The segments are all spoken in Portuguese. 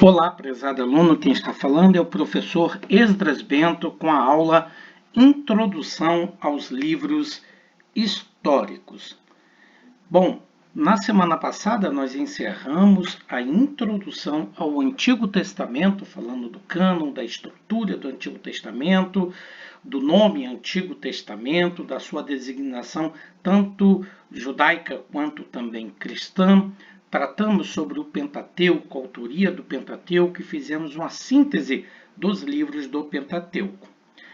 Olá, prezado aluno, quem está falando é o professor Esdras Bento com a aula Introdução aos Livros Históricos. Bom, na semana passada nós encerramos a introdução ao Antigo Testamento, falando do cânon, da estrutura do Antigo Testamento, do nome Antigo Testamento, da sua designação tanto judaica quanto também cristã. Tratamos sobre o Pentateuco, a autoria do Pentateuco, e fizemos uma síntese dos livros do Pentateuco.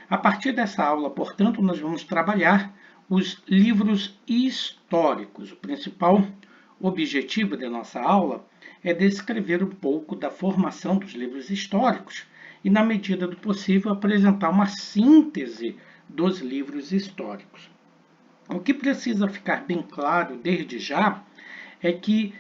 A partir dessa aula, portanto, nós vamos trabalhar os livros históricos. O principal objetivo da nossa aula é descrever um pouco da formação dos livros históricos e, na medida do possível, apresentar uma síntese dos livros históricos. O que precisa ficar bem claro desde já é que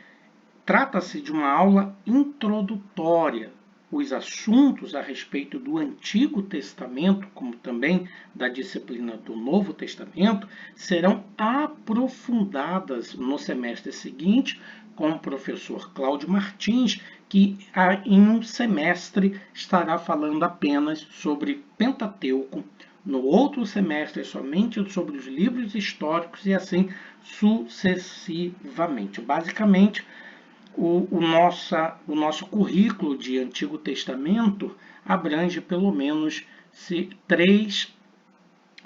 trata-se de uma aula introdutória. Os assuntos a respeito do Antigo Testamento, como também da disciplina do Novo Testamento, serão aprofundadas no semestre seguinte com o professor Cláudio Martins, que em um semestre estará falando apenas sobre Pentateuco, no outro semestre somente sobre os livros históricos e assim sucessivamente. Basicamente, o nosso currículo de Antigo Testamento abrange pelo menos 3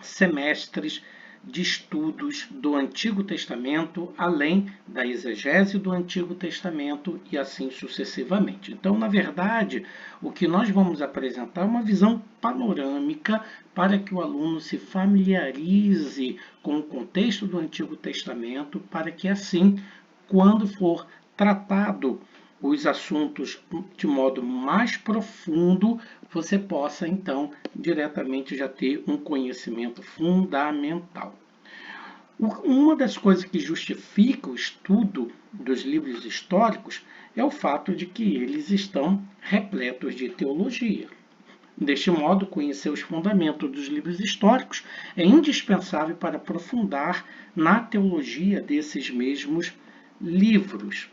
semestres de estudos do Antigo Testamento, além da exegese do Antigo Testamento e assim sucessivamente. Então, na verdade, o que nós vamos apresentar é uma visão panorâmica para que o aluno se familiarize com o contexto do Antigo Testamento, para que assim, quando for tratado os assuntos de modo mais profundo, você possa, então, diretamente já ter um conhecimento fundamental. Uma das coisas que justifica o estudo dos livros históricos é o fato de que eles estão repletos de teologia. Deste modo, conhecer os fundamentos dos livros históricos é indispensável para aprofundar na teologia desses mesmos livros.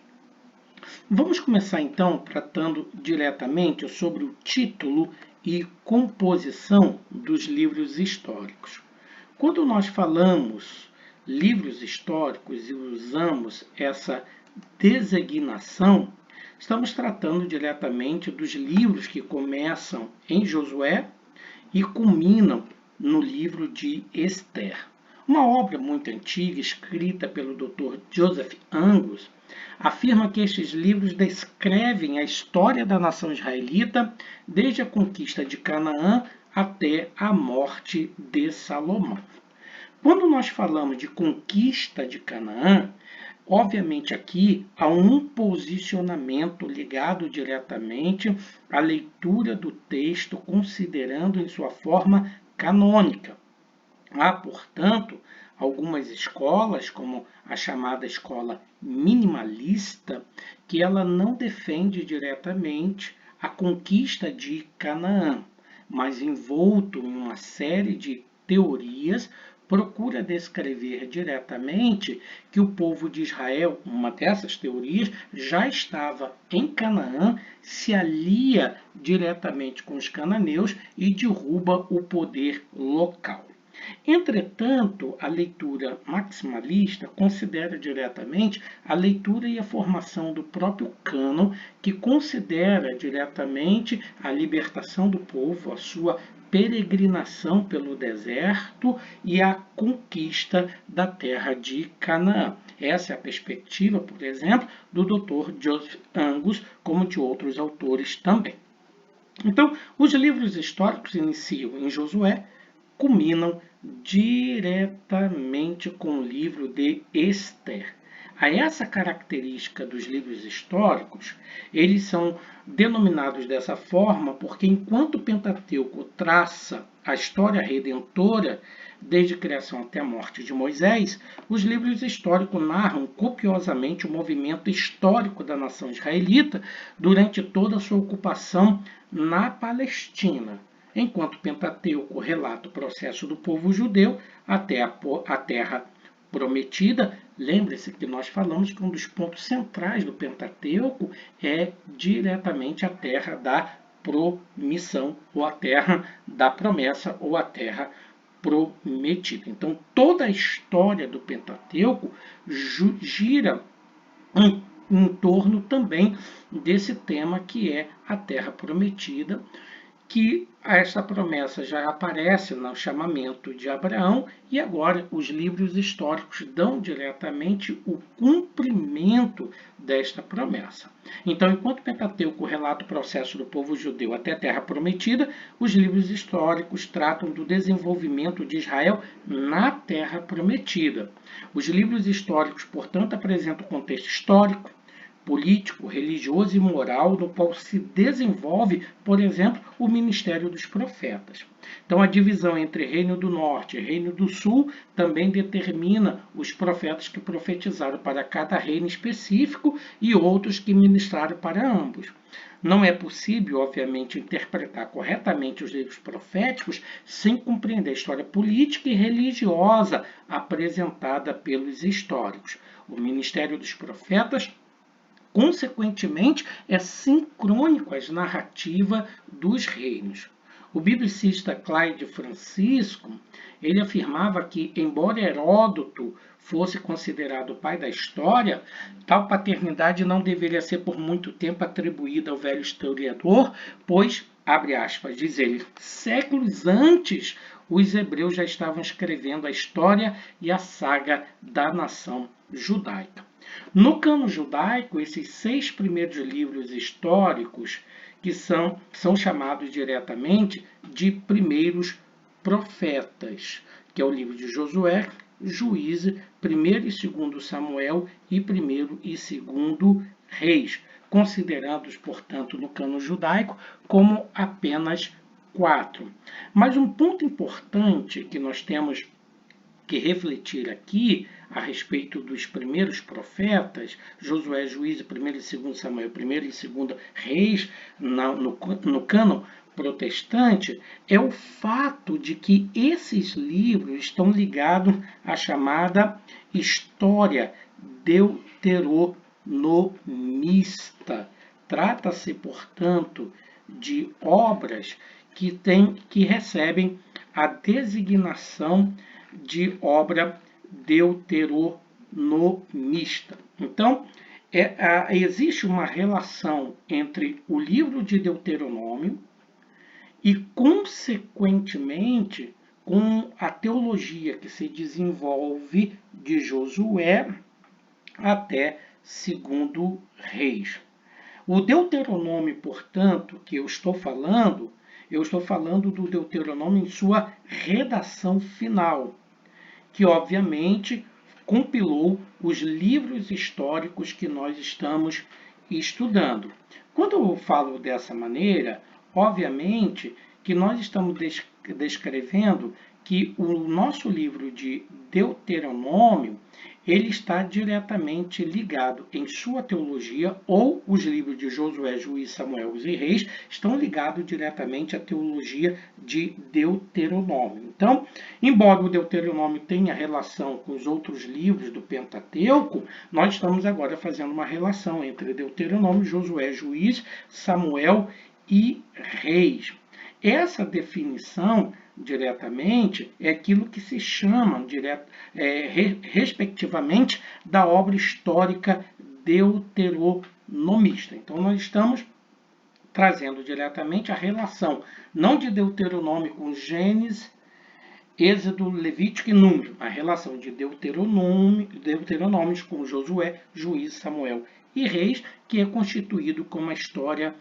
Vamos começar então tratando diretamente sobre o título e composição dos livros históricos. Quando nós falamos livros históricos e usamos essa designação, estamos tratando diretamente dos livros que começam em Josué e culminam no livro de Esther. Uma obra muito antiga, escrita pelo Dr. Joseph Angus, afirma que estes livros descrevem a história da nação israelita desde a conquista de Canaã até a morte de Salomão. Quando nós falamos de conquista de Canaã, obviamente aqui há um posicionamento ligado diretamente à leitura do texto, considerando em sua forma canônica. Há, portanto, algumas escolas, como a chamada escola minimalista, que ela não defende diretamente a conquista de Canaã, mas envolto em uma série de teorias, procura descrever diretamente que o povo de Israel, uma dessas teorias, já estava em Canaã, se alia diretamente com os cananeus e derruba o poder local. Entretanto, a leitura maximalista considera diretamente a leitura e a formação do próprio cânon, que considera diretamente a libertação do povo, a sua peregrinação pelo deserto e a conquista da terra de Canaã. Essa é a perspectiva, por exemplo, do Dr. Joseph Angus, como de outros autores também. Então, os livros históricos iniciam em Josué, culminam diretamente com o livro de Esther. A essa característica dos livros históricos, eles são denominados dessa forma porque, enquanto o Pentateuco traça a história redentora, desde a criação até a morte de Moisés, os livros históricos narram copiosamente o movimento histórico da nação israelita durante toda a sua ocupação na Palestina, enquanto o Pentateuco relata o processo do povo judeu até a terra prometida. Lembre-se que nós falamos que um dos pontos centrais do Pentateuco é diretamente a terra da promissão, ou a terra da promessa, ou a terra prometida. Então, toda a história do Pentateuco gira em torno também desse tema que é a terra prometida, que essa promessa já aparece no chamamento de Abraão e agora os livros históricos dão diretamente o cumprimento desta promessa. Então, enquanto o Pentateuco relata o processo do povo judeu até a Terra Prometida, os livros históricos tratam do desenvolvimento de Israel na Terra Prometida. Os livros históricos, portanto, apresentam o contexto histórico, político, religioso e moral no qual se desenvolve, por exemplo, o ministério dos profetas. Então, a divisão entre Reino do Norte e Reino do Sul também determina os profetas que profetizaram para cada reino específico e outros que ministraram para ambos. Não é possível, obviamente, interpretar corretamente os livros proféticos sem compreender a história política e religiosa apresentada pelos históricos. O ministério dos profetas consequentemente, é sincrônico às narrativas dos reinos. O biblicista Clyde Francisco, ele afirmava que, embora Heródoto fosse considerado o pai da história, tal paternidade não deveria ser por muito tempo atribuída ao velho historiador, pois, abre aspas, diz ele, séculos antes, os hebreus já estavam escrevendo a história e a saga da nação judaica. No cano judaico, esses 6 primeiros livros históricos, que são chamados diretamente de primeiros profetas, que é o livro de Josué, Juízes, 1º e 2º Samuel e 1º e 2º Reis, considerados, portanto, no cano judaico como apenas 4. Mas um ponto importante que nós temos que refletir aqui a respeito dos primeiros profetas, Josué, Juízes, 1º e 2º Samuel, 1º e 2º Reis, no cânon protestante, é o fato de que esses livros estão ligados à chamada história deuteronomista. Trata-se, portanto, de obras que recebem a designação de obra deuteronomista. Então, existe uma relação entre o livro de Deuteronômio e, consequentemente, com a teologia que se desenvolve de Josué até 2º Reis. O Deuteronômio, portanto, que eu estou falando do Deuteronômio em sua redação final, que obviamente compilou os livros históricos que nós estamos estudando. Quando eu falo dessa maneira, obviamente que nós estamos descrevendo que o nosso livro de Deuteronômio ele está diretamente ligado em sua teologia, ou os livros de Josué, Juízes, Samuel e Reis estão ligados diretamente à teologia de Deuteronômio. Então, embora o Deuteronômio tenha relação com os outros livros do Pentateuco, nós estamos agora fazendo uma relação entre Deuteronômio, Josué, Juízes, Samuel e Reis. Essa definição diretamente é aquilo que se chama, respectivamente, da obra histórica deuteronomista. Então, nós estamos trazendo diretamente a relação, não de Deuteronômio com Gênesis, Êxodo, Levítico e Número, a relação de Deuteronômios com Josué, Juízes, Samuel e Reis, que é constituído como uma história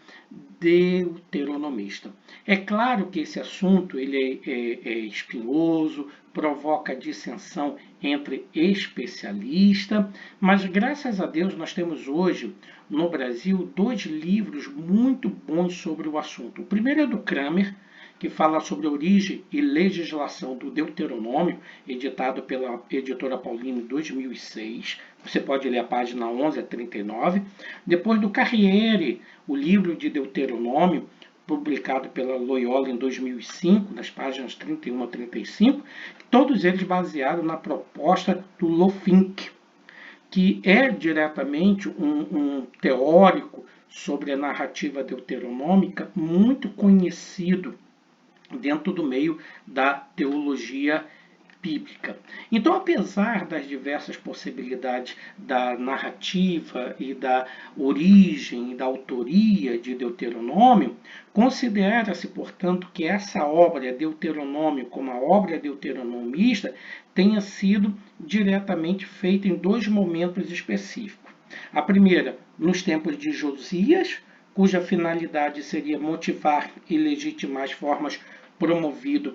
deuteronomista. É claro que esse assunto ele é espinhoso, provoca dissensão entre especialistas, mas graças a Deus nós temos hoje no Brasil 2 livros muito bons sobre o assunto. O primeiro é do Kramer, que fala sobre a origem e legislação do Deuteronômio, editado pela editora Paulino em 2006. Você pode ler a página 11 a 39. Depois do Carriere, o livro de Deuteronômio, publicado pela Loyola em 2005, nas páginas 31 a 35, todos eles baseados na proposta do Lofink, que é diretamente um teórico sobre a narrativa deuteronômica muito conhecido dentro do meio da teologia bíblica. Então, apesar das diversas possibilidades da narrativa e da origem e da autoria de Deuteronômio, considera-se, portanto, que essa obra, Deuteronômio, como a obra deuteronomista, tenha sido diretamente feita em dois momentos específicos. A primeira, nos tempos de Josias, cuja finalidade seria motivar e legitimar as formas promovidas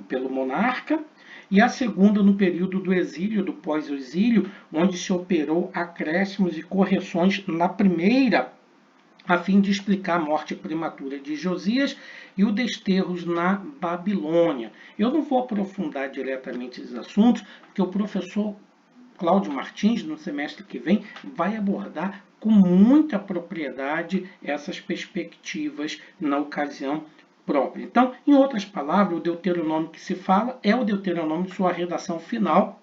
pelo monarca, e a segunda no período do exílio, do pós-exílio, onde se operou acréscimos e correções na primeira, a fim de explicar a morte prematura de Josias e o desterro na Babilônia. Eu não vou aprofundar diretamente esses assuntos, porque o professor Cláudio Martins, no semestre que vem, vai abordar com muita propriedade essas perspectivas na ocasião própria. Então, em outras palavras, o Deuteronômio que se fala é o Deuteronômio em sua redação final,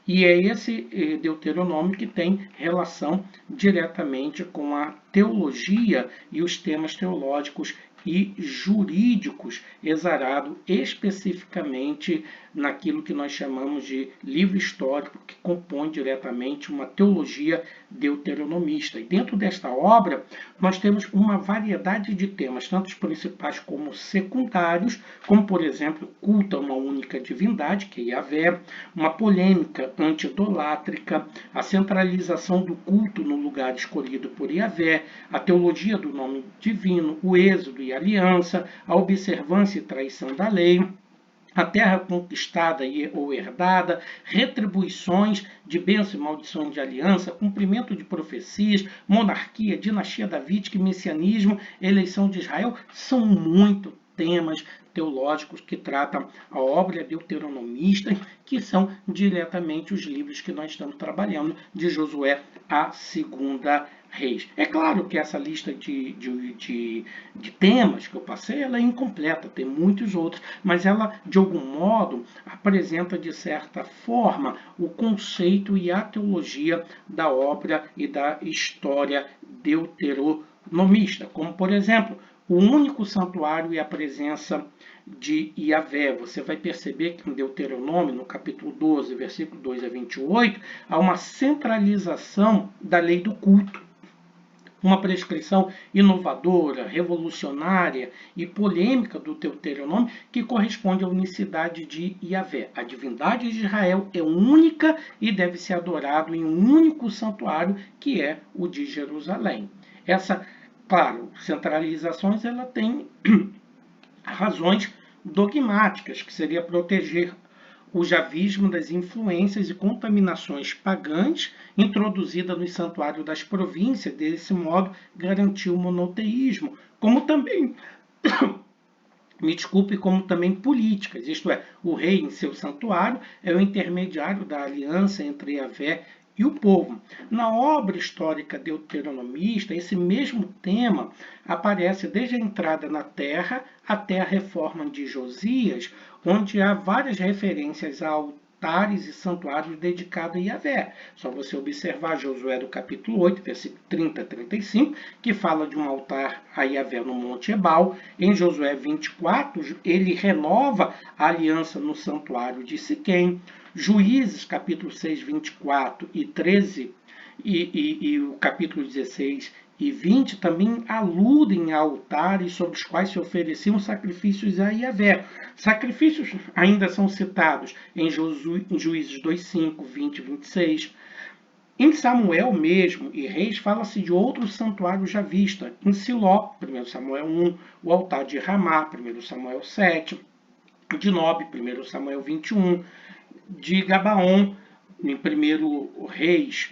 e é esse Deuteronômio que tem relação diretamente com a teologia e os temas teológicos e jurídicos, exarado especificamente naquilo que nós chamamos de livro histórico, que compõe diretamente uma teologia deuteronomista. E dentro desta obra, nós temos uma variedade de temas, tanto os principais como secundários, como, por exemplo, culto a uma única divindade, que é Yahvé, uma polêmica antidolátrica, a centralização do culto no lugar escolhido por Yahvé, a teologia do nome divino, o êxodo e a aliança, a observância e traição da lei, a terra conquistada ou herdada, retribuições de bênção e maldições de aliança, cumprimento de profecias, monarquia, dinastia davídica e messianismo, eleição de Israel, são muito temas teológicos que tratam a obra deuteronomista, que são diretamente os livros que nós estamos trabalhando, de Josué a Segunda Reis. É claro que essa lista de temas que eu passei, ela é incompleta, tem muitos outros, mas ela, de algum modo, apresenta, de certa forma, o conceito e a teologia da obra e da história deuteronomista, como, por exemplo, o único santuário e a presença de Yahvé. Você vai perceber que em Deuteronômio, no capítulo 12, versículo 2 a 28, há uma centralização da lei do culto. Uma prescrição inovadora, revolucionária e polêmica do Deuteronômio que corresponde à unicidade de Yahvé. A divindade de Israel é única e deve ser adorado em um único santuário, que é o de Jerusalém. Essa, claro, centralizações, ela tem razões dogmáticas, que seria proteger o javismo das influências e contaminações pagãs introduzida no santuário das províncias, desse modo garantir o monoteísmo, como também como também políticas, isto é, o rei em seu santuário é o intermediário da aliança entre Yahvé e o povo. Na obra histórica deuteronomista, esse mesmo tema aparece desde a entrada na terra até a reforma de Josias, onde há várias referências a altares e santuários dedicados a Yahvé. Só você observar Josué do capítulo 8, versículo 30 a 35, que fala de um altar a Yahvé no Monte Ebal. Em Josué 24, ele renova a aliança no santuário de Siquém. Juízes, capítulo 6, 24 e 13, e o capítulo 16 e 20 também aludem a altares sobre os quais se ofereciam sacrifícios a Yahvé. Sacrifícios ainda são citados em Juízes 2, 5, 20 e 26. Em Samuel mesmo e Reis fala-se de outro santuário já vista. Em Siló, 1 Samuel 1, o altar de Ramá, 1 Samuel 7, de Nob, 1 Samuel 21, de Gabaon, em 1 Reis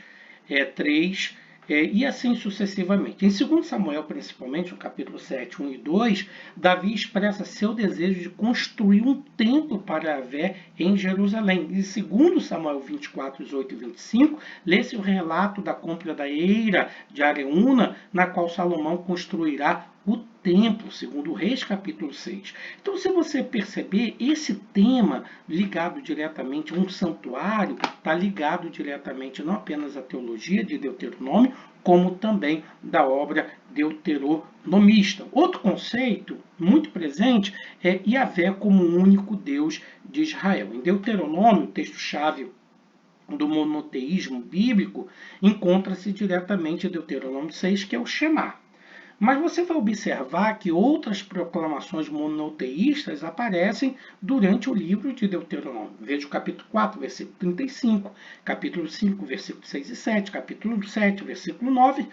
3, e assim sucessivamente. Em 2 Samuel, principalmente, no capítulo 7, 1 e 2, Davi expressa seu desejo de construir um templo para Yahvé em Jerusalém. Em 2 Samuel 24, 18 e 25, lê-se o relato da compra da eira de Areúna, na qual Salomão construirá o templo, segundo Reis, capítulo 6. Então, se você perceber, esse tema ligado diretamente a um santuário está ligado diretamente não apenas à teologia de Deuteronômio, como também da obra deuteronomista. Outro conceito muito presente é Yahvé como o único Deus de Israel. Em Deuteronômio, o texto-chave do monoteísmo bíblico, encontra-se diretamente em Deuteronômio 6, que é o Shema. Mas você vai observar que outras proclamações monoteístas aparecem durante o livro de Deuteronômio. Veja o capítulo 4, versículo 35, capítulo 5, versículos 6 e 7, capítulo 7, versículo 9,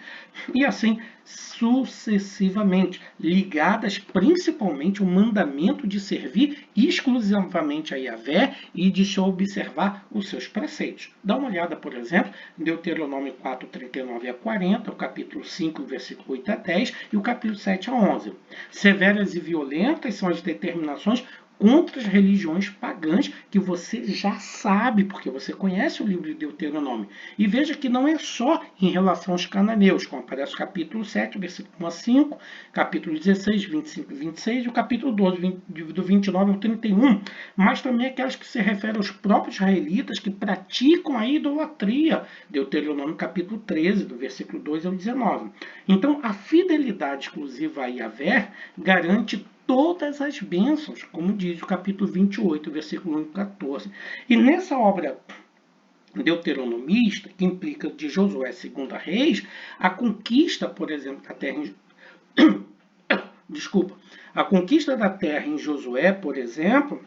e assim sucessivamente, ligadas principalmente ao mandamento de servir exclusivamente a Yahvé e de observar os seus preceitos. Dá uma olhada, por exemplo, em Deuteronômio 4, 39 a 40, o capítulo 5, versículo 8 a 10 e o capítulo 7 a 11. Severas e violentas são as determinações contra as religiões pagãs, que você já sabe, porque você conhece o livro de Deuteronômio. E veja que não é só em relação aos cananeus, como aparece o capítulo 7, versículo 1 a 5, capítulo 16, 25 e 26, e o capítulo 12, do 29 ao 31, mas também aquelas que se referem aos próprios israelitas que praticam a idolatria, Deuteronômio capítulo 13, do versículo 2 ao 19. Então, a fidelidade exclusiva a Yahvé garante todas as bênçãos, como diz o capítulo 28, versículo 1 e 14. E nessa obra deuteronomista, que implica de Josué II Reis, a conquista, por exemplo, da terra a conquista da terra em Josué, por exemplo,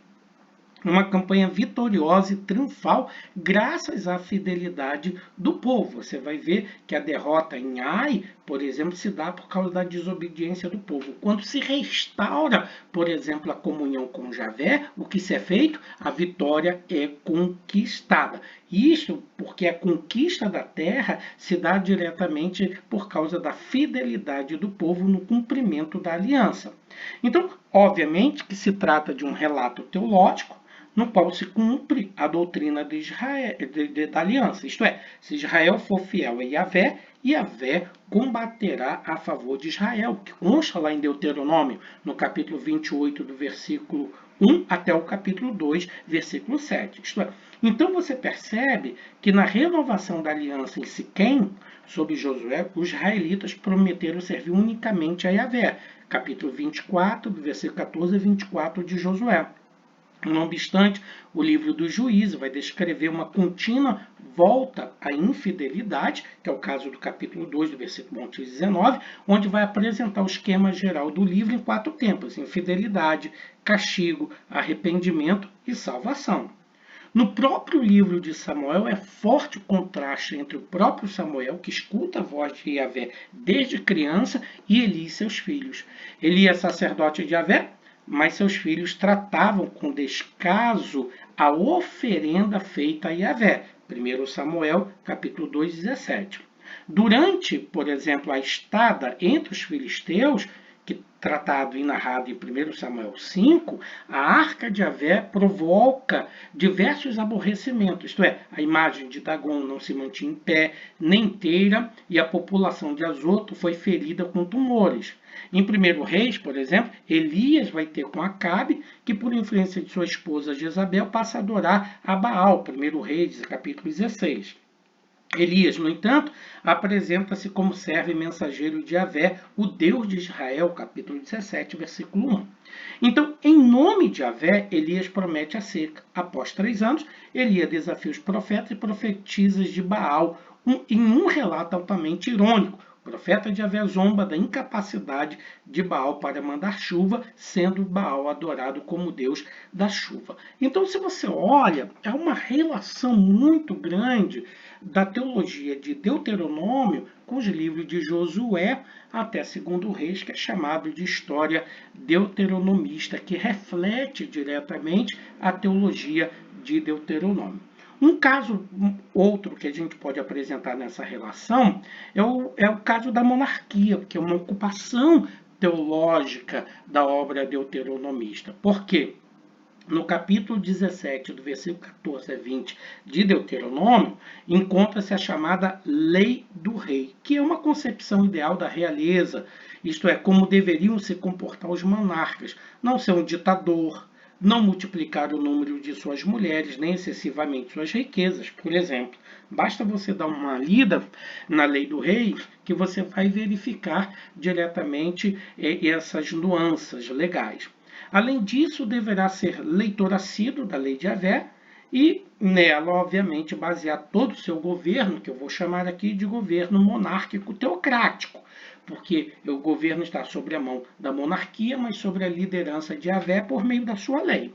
uma campanha vitoriosa e triunfal graças à fidelidade do povo. Você vai ver que a derrota em Ai, por exemplo, se dá por causa da desobediência do povo. Quando se restaura, por exemplo, a comunhão com Javé, o que se é feito? A vitória é conquistada. Isso porque a conquista da terra se dá diretamente por causa da fidelidade do povo no cumprimento da aliança. Então, obviamente que se trata de um relato teológico, no qual se cumpre a doutrina de Israel, da aliança. Isto é, se Israel for fiel a Yahvé, Yahvé combaterá a favor de Israel, que consta lá em Deuteronômio, no capítulo 28, do versículo 1 até o capítulo 2, versículo 7. Isto é, então você percebe que na renovação da aliança em Siquém, sob Josué, os israelitas prometeram servir unicamente a Yahvé. Capítulo 24, do versículo 14 a 24 de Josué. Não obstante, o livro do Juízo vai descrever uma contínua volta à infidelidade, que é o caso do capítulo 2, do versículo 11 e 19, onde vai apresentar o esquema geral do livro em 4 tempos: infidelidade, castigo, arrependimento e salvação. No próprio livro de Samuel é forte o contraste entre o próprio Samuel, que escuta a voz de Yahvé desde criança, e Eli e seus filhos. Eli é sacerdote de Yahvé, mas seus filhos tratavam com descaso a oferenda feita a Yahvé. 1 Samuel, capítulo 2, 17. Durante, por exemplo, a estada entre os filisteus, que tratado e narrado em 1 Samuel 5, a arca de Yahvé provoca diversos aborrecimentos, isto é, a imagem de Dagon não se mantinha em pé, nem inteira, e a população de Azoto foi ferida com tumores. Em 1 Reis, por exemplo, Elias vai ter com Acabe, que por influência de sua esposa Jezabel passa a adorar a Baal, 1 Reis, capítulo 16. Elias, no entanto, apresenta-se como servo e mensageiro de Yahvé, o Deus de Israel, capítulo 17, versículo 1. Então, em nome de Yahvé, Elias promete a seca. Após 3 anos, Elias desafia os profetas e profetiza de Baal, em um relato altamente irônico. O profeta de Yahvé zomba da incapacidade de Baal para mandar chuva, sendo Baal adorado como Deus da chuva. Então, se você olha, é uma relação muito grande da teologia de Deuteronômio com os livros de Josué até 2 Reis, que é chamado de história deuteronomista, que reflete diretamente a teologia de Deuteronômio. Um caso outro que a gente pode apresentar nessa relação é o caso da monarquia, que é uma ocupação teológica da obra deuteronomista. Por quê? No capítulo 17, do versículo 14 a 20 de Deuteronômio, encontra-se a chamada Lei do Rei, que é uma concepção ideal da realeza isto é, como deveriam se comportar os monarcas, não ser um ditador, não multiplicar o número de suas mulheres, nem excessivamente suas riquezas, por exemplo. Basta você dar uma lida na lei do rei que você vai verificar diretamente essas nuances legais. Além disso, deverá ser leitor assíduo da lei de Yahvé e nela, obviamente, basear todo o seu governo, que eu vou chamar aqui de governo monárquico teocrático, porque o governo está sobre a mão da monarquia, mas sobre a liderança de Yahvé por meio da sua lei.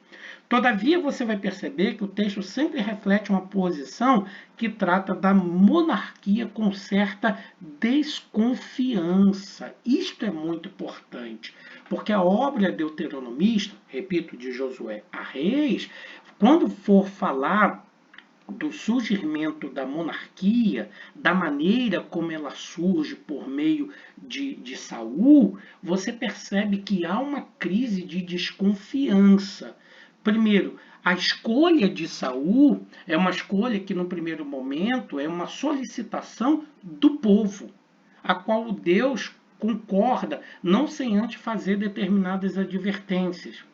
Todavia, você vai perceber que o texto sempre reflete uma posição que trata da monarquia com certa desconfiança. Isto é muito importante, porque a obra deuteronomista, repito, de Josué a Reis, quando for falar do surgimento da monarquia, da maneira como ela surge por meio de Saul, você percebe que há uma crise de desconfiança. Primeiro, a escolha de Saul é uma escolha que, no primeiro momento, é uma solicitação do povo, a qual Deus concorda, não sem antes fazer determinadas advertências.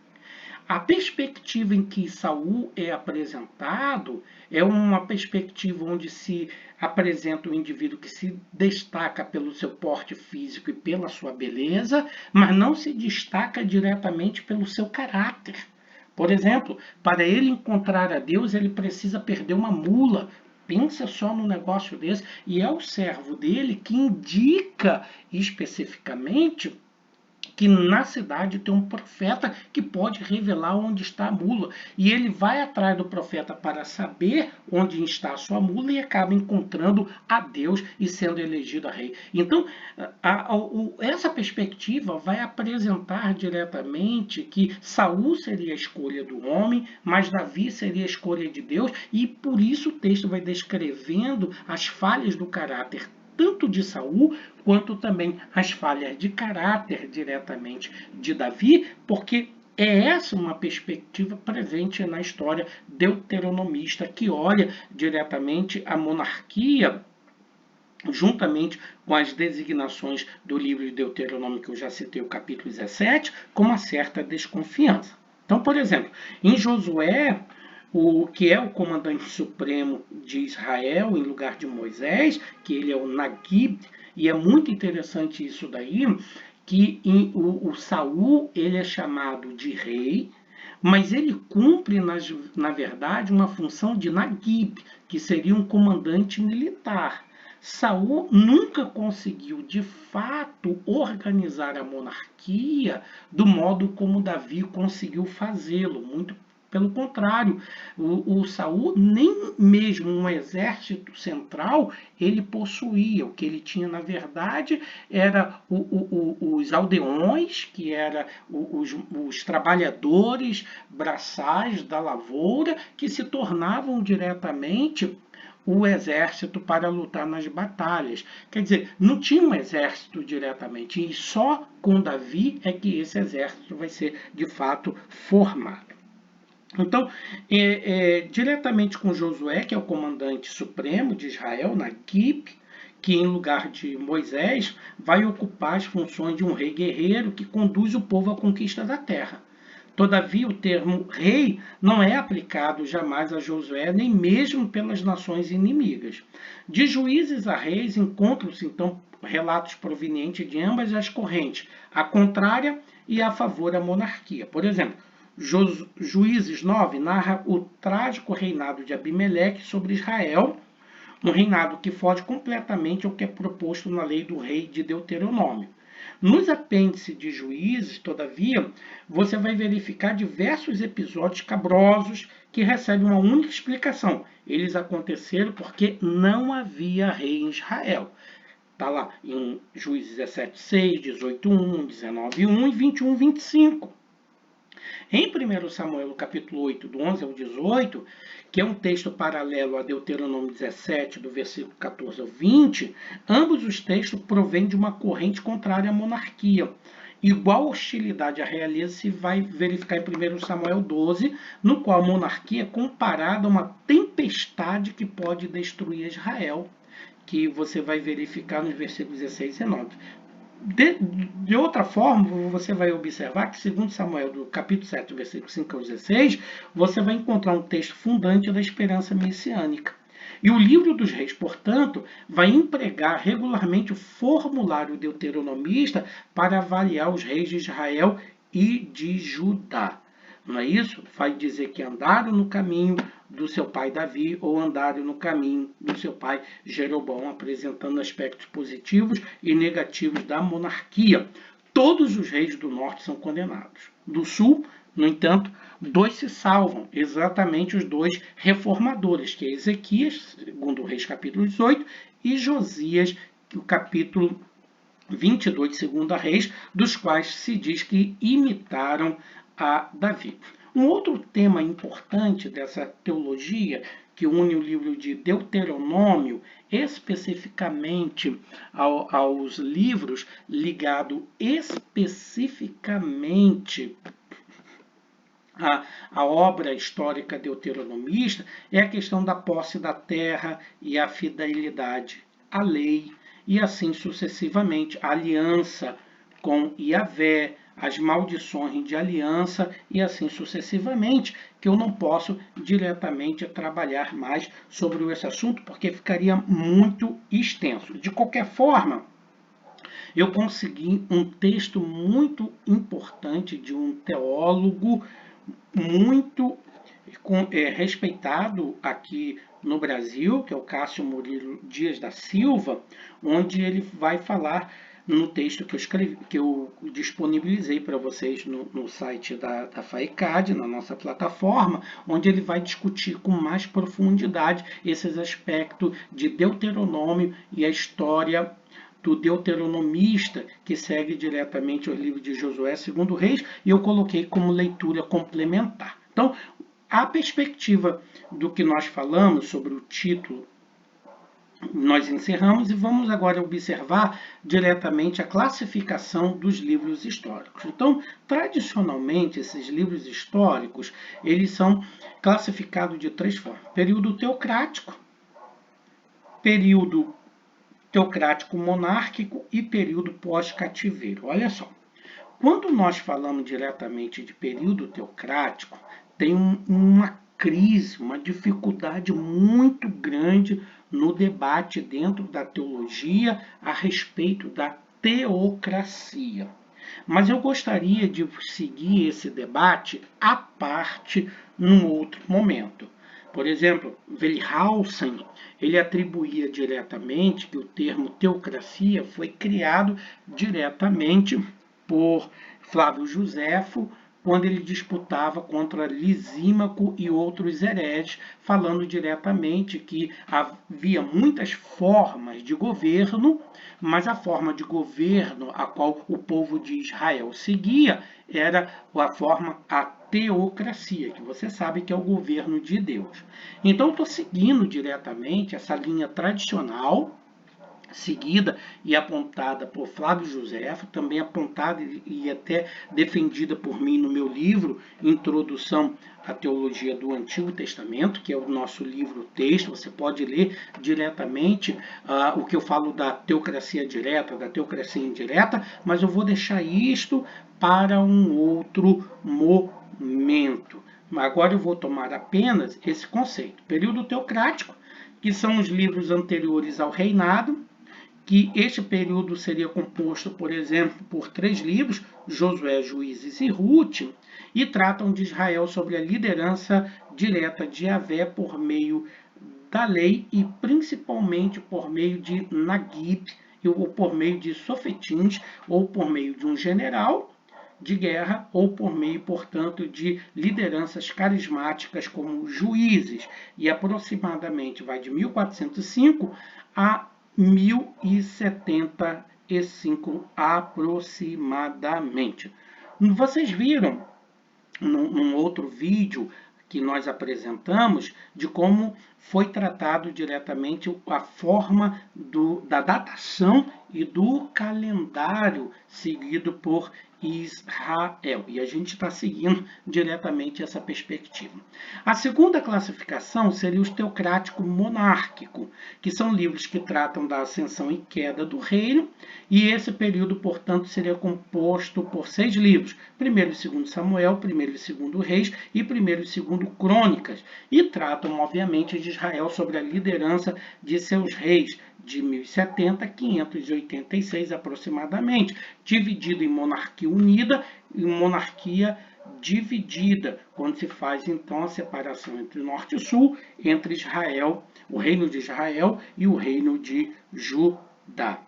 A perspectiva em que Saul é apresentado é uma perspectiva onde se apresenta um indivíduo que se destaca pelo seu porte físico e pela sua beleza, mas não se destaca diretamente pelo seu caráter. Por exemplo, para ele encontrar a Deus, ele precisa perder uma mula. Pensa só no negócio desse. E é o servo dele que indica especificamente que na cidade tem um profeta que pode revelar onde está a mula. E ele vai atrás do profeta para saber onde está a sua mula e acaba encontrando a Deus e sendo elegido a rei. Então, essa perspectiva vai apresentar diretamente que Saul seria a escolha do homem, mas Davi seria a escolha de Deus, e por isso o texto vai descrevendo as falhas do caráter tanto de Saul quanto também as falhas de caráter diretamente de Davi, porque é essa uma perspectiva presente na história deuteronomista que olha diretamente a monarquia juntamente com as designações do livro de Deuteronômio que eu já citei, o capítulo 17, com uma certa desconfiança. Então, por exemplo, em Josué, o que é o comandante supremo de Israel em lugar de Moisés, que ele é o Nagib, e é muito interessante isso daí, que o Saul ele é chamado de rei, mas ele cumpre, na verdade, uma função de Nagib, que seria um comandante militar. Saul nunca conseguiu, de fato, organizar a monarquia do modo como Davi conseguiu fazê-lo. Muito pelo contrário, o Saul nem mesmo um exército central ele possuía. O que ele tinha, na verdade, era os aldeões, que eram os trabalhadores braçais da lavoura, que se tornavam diretamente o exército para lutar nas batalhas. Quer dizer, não tinha um exército diretamente, e só com Davi é que esse exército vai ser, de fato, formado. Então, diretamente com Josué, que é o comandante supremo de Israel, Nagib, que em lugar de Moisés vai ocupar as funções de um rei guerreiro que conduz o povo à conquista da terra. Todavia, o termo rei não é aplicado jamais a Josué, nem mesmo pelas nações inimigas. De juízes a reis encontram-se, então, relatos provenientes de ambas as correntes, a contrária e a favor da monarquia. Por exemplo, Juízes 9 narra o trágico reinado de Abimeleque sobre Israel, um reinado que foge completamente ao que é proposto na lei do rei de Deuteronômio. Nos apêndices de Juízes, todavia, você vai verificar diversos episódios cabrosos que recebem uma única explicação. Eles aconteceram porque não havia rei em Israel. Está lá em Juízes 17:6, 18:1, 19:1 e 21:25. Em 1 Samuel, capítulo 8, do 11 ao 18, que é um texto paralelo a Deuteronômio 17, do versículo 14 ao 20, ambos os textos provêm de uma corrente contrária à monarquia. Igual hostilidade à realeza se vai verificar em 1 Samuel 12, no qual a monarquia é comparada a uma tempestade que pode destruir Israel, que você vai verificar nos versículos 16 e 19. De outra forma, você vai observar que, segundo Samuel, do capítulo 7, versículo 5 ao 16, você vai encontrar um texto fundante da esperança messiânica. E o livro dos reis, portanto, vai empregar regularmente o formulário deuteronomista para avaliar os reis de Israel e de Judá. Não é isso? Vai dizer que andaram no caminho do seu pai Davi ou andaram no caminho do seu pai Jeroboão, apresentando aspectos positivos e negativos da monarquia. Todos os reis do norte são condenados. Do sul, no entanto, dois se salvam, exatamente os dois reformadores, que é Ezequias, segundo o Reis capítulo 18, e Josias, o capítulo 22 de Segunda Reis, dos quais se diz que imitaram a Davi. Um outro tema importante dessa teologia, que une o livro de Deuteronômio especificamente aos livros ligados especificamente a obra histórica deuteronomista, é a questão da posse da terra e a fidelidade à lei, e assim sucessivamente, a aliança com Yahvé, as maldições de aliança e assim sucessivamente, que eu não posso diretamente trabalhar mais sobre esse assunto, porque ficaria muito extenso. De qualquer forma, eu consegui um texto muito importante de um teólogo muito respeitado aqui no Brasil, que é o Cássio Murilo Dias da Silva, onde ele vai falar no texto que eu escrevi, que eu disponibilizei para vocês no site da FAECAD, na nossa plataforma, onde ele vai discutir com mais profundidade esses aspectos de Deuteronômio e a história do deuteronomista, que segue diretamente o livro de Josué, segundo Reis, e eu coloquei como leitura complementar. Então, a perspectiva do que nós falamos sobre o título, nós encerramos e vamos agora observar diretamente a classificação dos livros históricos. Então, tradicionalmente, esses livros históricos, eles são classificados de três formas: período teocrático, período teocrático monárquico e período pós-cativeiro. Olha só, quando nós falamos diretamente de período teocrático, tem uma crise, uma dificuldade muito grande no debate dentro da teologia a respeito da teocracia. Mas eu gostaria de seguir esse debate à parte num outro momento. Por exemplo, Wellhausen, ele atribuía diretamente que o termo teocracia foi criado diretamente por Flávio Joséfo, quando ele disputava contra Lisímaco e outros hereges, falando diretamente que havia muitas formas de governo, mas a forma de governo a qual o povo de Israel seguia era a forma a teocracia, que você sabe que é o governo de Deus. Então, estou seguindo diretamente essa linha tradicional, seguida e apontada por Flávio Joséfo, também apontada e até defendida por mim no meu livro Introdução à Teologia do Antigo Testamento, que é o nosso livro-texto. Você pode ler diretamente o que eu falo da teocracia direta, da teocracia indireta, mas eu vou deixar isto para um outro momento. Agora eu vou tomar apenas esse conceito. Período teocrático, que são os livros anteriores ao reinado, que este período seria composto, por exemplo, por 3 livros, Josué, Juízes e Ruth, e tratam de Israel sobre a liderança direta de Yahvé por meio da lei e principalmente por meio de Nagib, ou por meio de sofetins, ou por meio de um general de guerra, ou por meio, portanto, de lideranças carismáticas como juízes, e aproximadamente vai de 1405 a 1075 aproximadamente. Vocês viram num outro vídeo que nós apresentamos de como foi tratado diretamente a forma da datação e do calendário seguido por Israel. E a gente está seguindo diretamente essa perspectiva. A segunda classificação seria o teocrático monárquico, que são livros que tratam da ascensão e queda do reino, e esse período, portanto, seria composto por 6 livros: 1º e 2º Samuel, 1º e 2º Reis e 1º e 2º Crônicas, e tratam, obviamente, de Israel sobre a liderança de seus reis, de 1070 a 586 aproximadamente, dividido em monarquia unida e monarquia dividida, quando se faz então a separação entre norte e sul, entre Israel, o reino de Israel e o reino de Judá.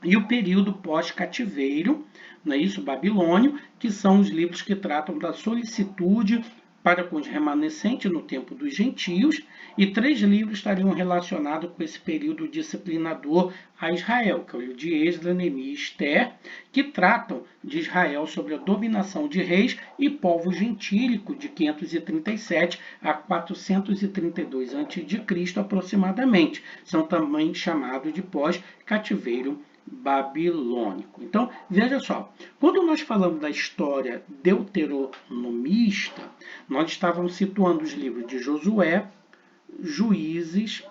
E o período pós-cativeiro, não é isso, babilônio, que são os livros que tratam da solicitude para com os remanescentes no tempo dos gentios, e 3 livros estariam relacionados com esse período disciplinador a Israel, que é o livro de Esdras, Neemias e Ester, que tratam de Israel sobre a dominação de reis e povo gentílico de 537 a 432 a.C. aproximadamente. São também chamados de pós-cativeiro babilônico. Então, veja só, quando nós falamos da história deuteronomista, nós estávamos situando os livros de Josué, Juízes,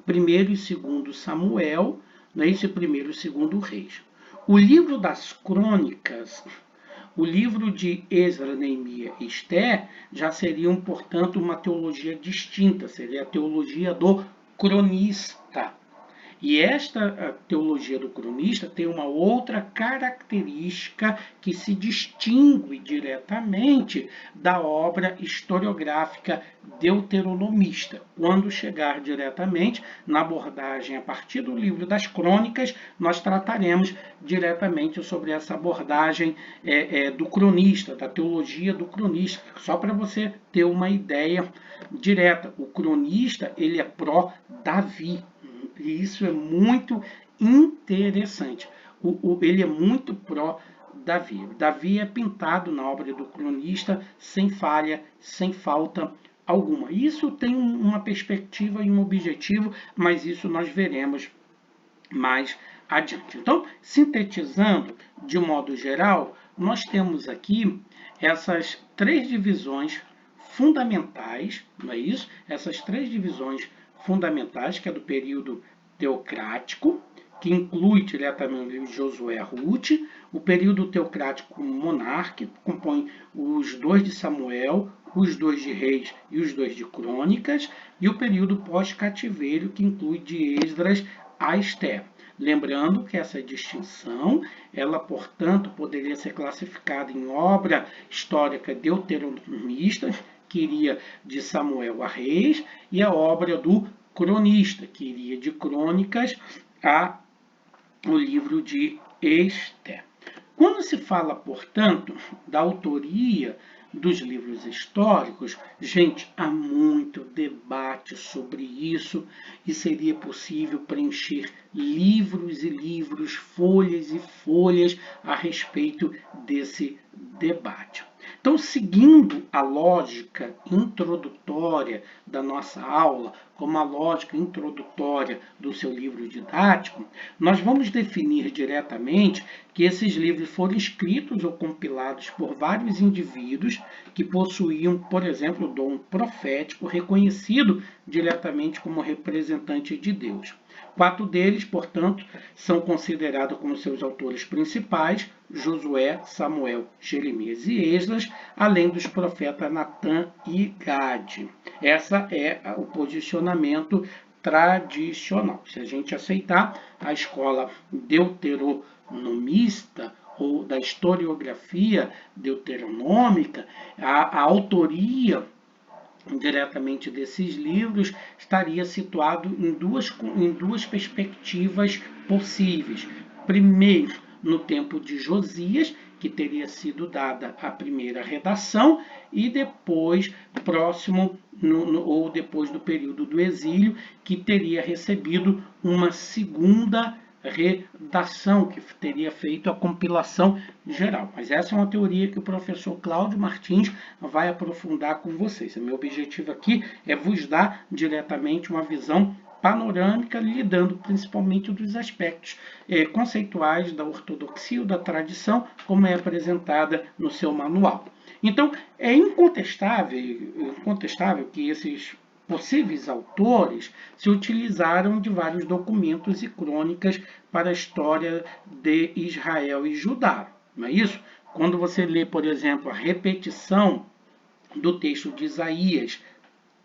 1º e 2º Samuel, esse 1º e 2º Reis. O livro das Crônicas, o livro de Esdras, Neemias e Ester já seriam, portanto, uma teologia distinta, seria a teologia do cronista. E esta teologia do cronista tem uma outra característica que se distingue diretamente da obra historiográfica deuteronomista. Quando chegar diretamente na abordagem a partir do livro das Crônicas, nós trataremos diretamente sobre essa abordagem do cronista, da teologia do cronista, só para você ter uma ideia direta. O cronista, ele é pró-Davi. E isso é muito interessante. Ele é muito pró-Davi. Davi é pintado na obra do cronista sem falha, sem falta alguma. Isso tem uma perspectiva e um objetivo, mas isso nós veremos mais adiante. Então, sintetizando de um modo geral, nós temos aqui essas 3 divisões fundamentais, não é isso? Essas 3 divisões fundamentais, que é do período teocrático, que inclui diretamente o livro de Josué, Ruth, o período teocrático monárquico, que compõe os 2 de Samuel, os 2 de Reis e os 2 de Crônicas, e o período pós-cativeiro, que inclui de Esdras a Ester. Lembrando que essa distinção, ela, portanto, poderia ser classificada em obra histórica deuteronomista, que iria de Samuel a Reis, e a obra do cronista, que iria de Crônicas a o livro de Ester. Quando se fala, portanto, da autoria dos livros históricos, gente, há muito debate sobre isso e seria possível preencher livros e livros, folhas e folhas a respeito desse debate. Então, seguindo a lógica introdutória da nossa aula, como a lógica introdutória do seu livro didático, nós vamos definir diretamente que esses livros foram escritos ou compilados por vários indivíduos que possuíam, por exemplo, o dom profético reconhecido diretamente como representante de Deus. 4 deles, portanto, são considerados como seus autores principais: Josué, Samuel, Jeremias e Esdras, além dos profetas Natã e Gade. Essa é o posicionamento tradicional. Se a gente aceitar a escola deuteronomista ou da historiografia deuteronômica, a autoria diretamente desses livros estaria situado em duas perspectivas possíveis. Primeiro, no tempo de Josias, que teria sido dada a primeira redação, e depois, próximo ou depois do período do exílio, que teria recebido uma segunda redação, que teria feito a compilação geral. Mas essa é uma teoria que o professor Cláudio Martins vai aprofundar com vocês. O meu objetivo aqui é vos dar diretamente uma visão panorâmica, lidando principalmente dos aspectos conceituais da ortodoxia ou da tradição, como é apresentada no seu manual. Então, é incontestável que esses possíveis autores se utilizaram de vários documentos e crônicas para a história de Israel e Judá. Não é isso? Quando você lê, por exemplo, a repetição do texto de Isaías,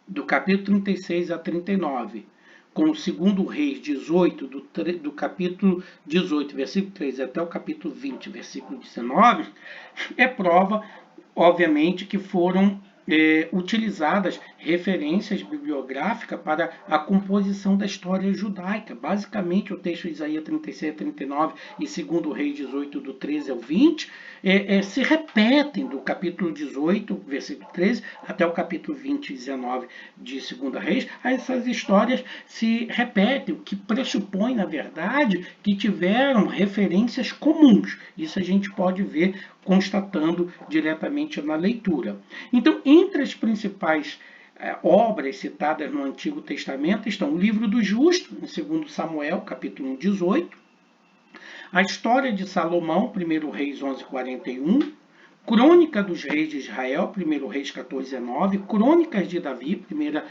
do capítulo 36 a 39, com o 2 Reis 18, do capítulo 18, versículo 3 até o capítulo 20, versículo 19, é prova, obviamente, que foram utilizadas referências bibliográficas para a composição da história judaica. Basicamente, o texto de Isaías 36 a 39 e 2 Reis 18, do 13 ao 20, se repetem do capítulo 18, versículo 13, até o capítulo 20 e 19 de 2 Reis. Essas histórias se repetem, o que pressupõe, na verdade, que tiveram referências comuns. Isso a gente pode ver constatando diretamente na leitura. Então, entre as principais obras citadas no Antigo Testamento estão o Livro do Justo, em 2 Samuel, capítulo 1, 18, a História de Salomão, 1 Reis 11, 41, Crônica dos Reis de Israel, 1 Reis 14, 19, Crônicas de Davi, 1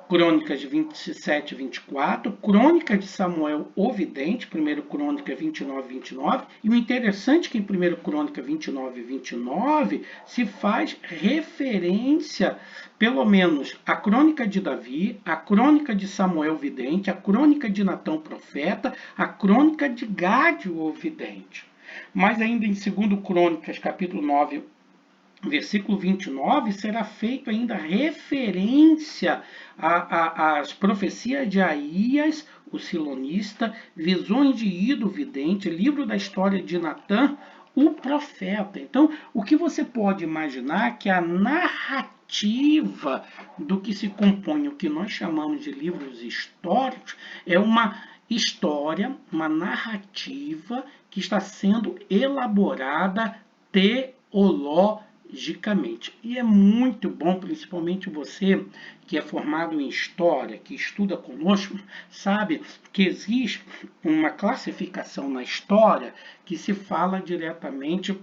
Crônicas 27 e 24, Crônicas de Samuel o Vidente, 1 Crônica 29 e 29, e o interessante é que em 1 Crônica 29 e 29 se faz referência, pelo menos, à Crônica de Davi, à Crônica de Samuel Vidente, à Crônica de Natão Profeta, à Crônica de Gade o Vidente. Mas ainda em 2 Crônicas, capítulo 9, versículo 29, será feito ainda referência às profecias de Aías, o silonista, visões de Ido, vidente, livro da história de Natã, o profeta. Então, o que você pode imaginar é que a narrativa do que se compõe o que nós chamamos de livros históricos é uma história, uma narrativa que está sendo elaborada teologicamente. E é muito bom, principalmente você que é formado em história, que estuda conosco, sabe que existe uma classificação na história que se fala diretamente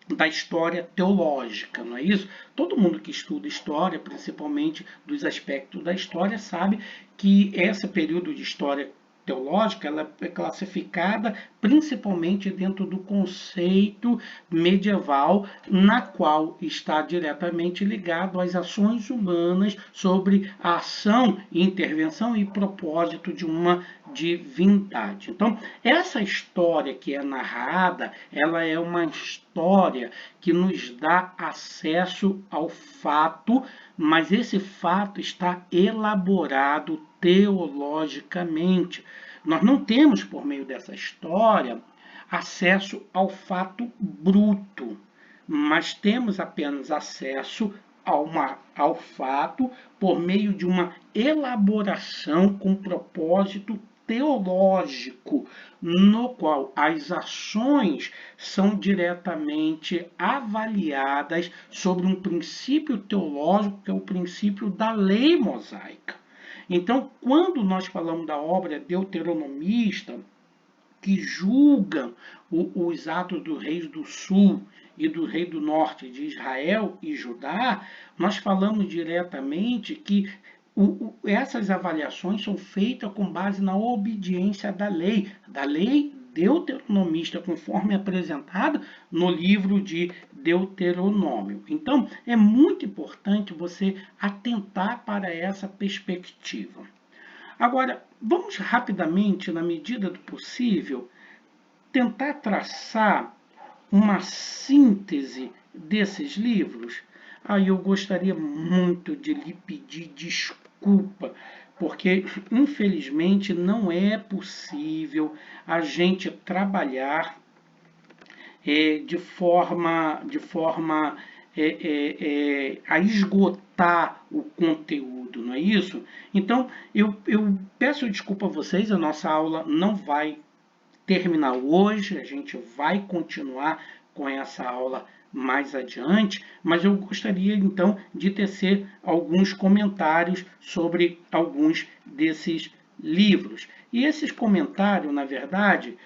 da história teológica, não é isso? Todo mundo que estuda história, principalmente dos aspectos da história, sabe que esse período de história teológica ela é classificada principalmente dentro do conceito medieval, na qual está diretamente ligado às ações humanas sobre a ação, intervenção e propósito de uma divindade. Então, essa história que é narrada, ela é uma história que nos dá acesso ao fato, mas esse fato está elaborado teologicamente. Nós não temos, por meio dessa história, acesso ao bruto, mas temos apenas acesso ao fato por meio de uma elaboração com propósito teológico, no qual as ações são diretamente avaliadas sobre um princípio teológico, que é o princípio da lei mosaica. Então, quando nós falamos da obra deuteronomista, que julgam os atos dos reis do sul e do rei do norte de Israel e Judá, nós falamos diretamente que essas avaliações são feitas com base na obediência da lei deuteronomista, conforme apresentado no livro de Deuteronômio. Então, é muito importante você atentar para essa perspectiva. Agora, vamos rapidamente, na medida do possível, tentar traçar uma síntese desses livros. Aí eu gostaria muito de lhe pedir desculpa, porque infelizmente não é possível a gente trabalhar de forma a esgotar o conteúdo, não é isso? Então, eu peço desculpa a vocês, a nossa aula não vai terminar hoje, a gente vai continuar com essa aula mais adiante, mas eu gostaria então de tecer alguns comentários sobre alguns desses livros. E esses comentários, na verdade,